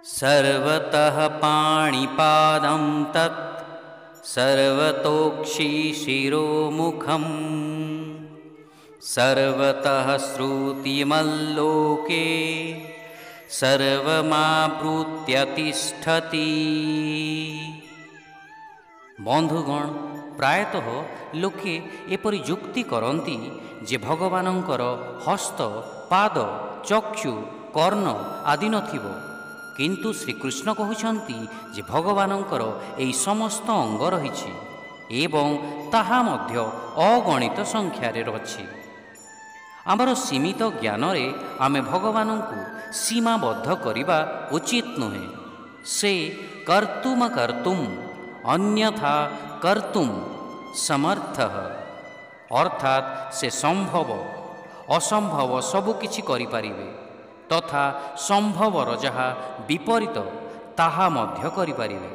सर्वतः पाणिपादं तत् सर्वतोक्षिशिरोमुखम् सर्वतः श्रुतिमल्लोके सर्वमावृत्य तिष्ठति। बंधुगण, प्रायतः लोके एपरि जुक्ति करती जे भगवानंकर हस्त पाद चक्षु कर्ण आदि नथिबो, किंतु श्रीकृष्ण कहउछंती जे भगवानंकर एई समस्त अंग रहिछि एवं ताहा मध्य अगणित संख्यारे रछि। आमर सीमित ज्ञान रे आमे भगवानंकु सीमाबद्ध करिबा उचित नुहे। से कर्तुम कर्तुम अन्यथा कर्तुम समर्थः, अर्थात से संभव असंभव सबु किछि करि पारिबे तथा संभवर जहा विपरीत ताहा मध्य करि पारिबे।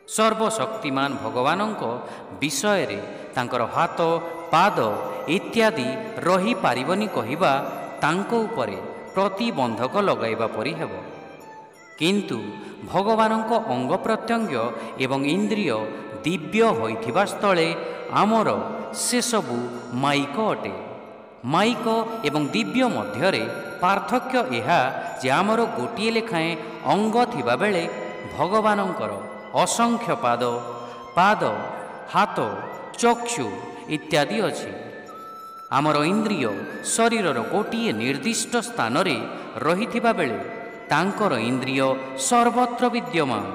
सर्वशक्तिमान भगवानंको विषय रे तांकर हाथ पाद इत्यादि रही पारिबनी कहिबा तांको उपरे प्रतिबंधक लगाइबा परि हेबो, किंतु भगवानंको अंग प्रत्यंग एवं इंद्रिय दिव्य होइथिबा स्थले आमर से सबु माइक अटे। माइक एवं दिव्य मध्यरे पार्थक्य एहा जे आमर गोटिए लेखाएं अंग थिबा बेले भगवानंकर असंख्य पाद पाद हाथ चक्षु इत्यादि अछि। आमर इंद्रिय शरीरर गोटिए निर्दिष्ट स्थान रे रहिथिबा बेले तांकर इंद्रिय सर्वत्र विद्यमान।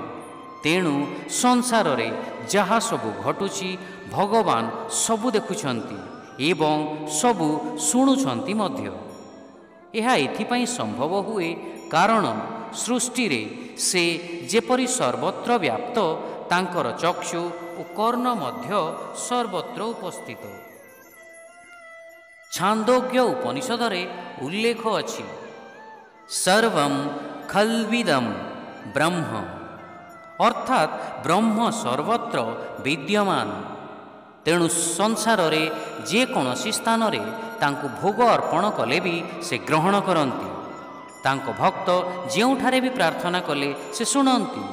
तेणु संसार रे जहा सबु घटुछि भगवान सबु देखुछंती एवं सबु शुणुछंती मध्य। यह एथिपाई संभव हुए कारण सृष्टि रे से जेपरि सर्वत्र व्याप्त तांकर चक्षु और कर्ण मध्य सर्वत्र उपस्थित। छांदोग्य उपनिषद रे उल्लेख अछि सर्वं खल्विदं ब्रह्म, अर्थात ब्रह्म सर्वत्र विद्यमान। तेणु संसार रे जे कोनोसी स्थान रे तांकु भोग अर्पण कले भी से ग्रहण करती। तांको भक्त जेउठारे भी प्रार्थना कले से सुनती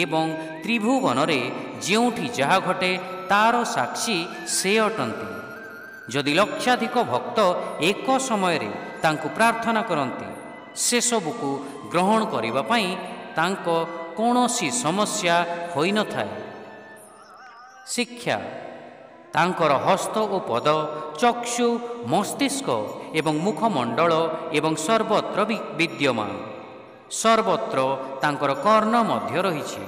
एवं त्रिभुवन रे जेउठी जहा घटे तार साक्षी से अटंती। जदि लक्षाधिक भक्त एक समय रे तांकु प्रार्थना करती से सबुकु ग्रहण करिबा पई तांको कोनोसी समस्या होई न थाए। शिक्षा तांकर हस्त और पद चक्षु मस्तिष्क एवं मुखमंडल एवं सर्वत्र विद्यमान। सर्वत्र तांकर कर्ण मध्य रहिछि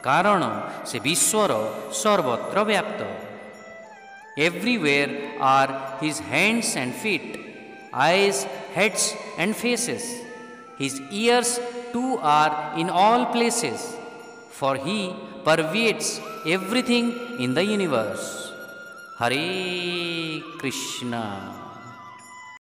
कारण से विश्वर सर्वत्र व्याप्त। Everywhere are his hands and feet, eyes heads and faces, his ears too are in all places, for he pervades everything in the universe. Hare Krishna.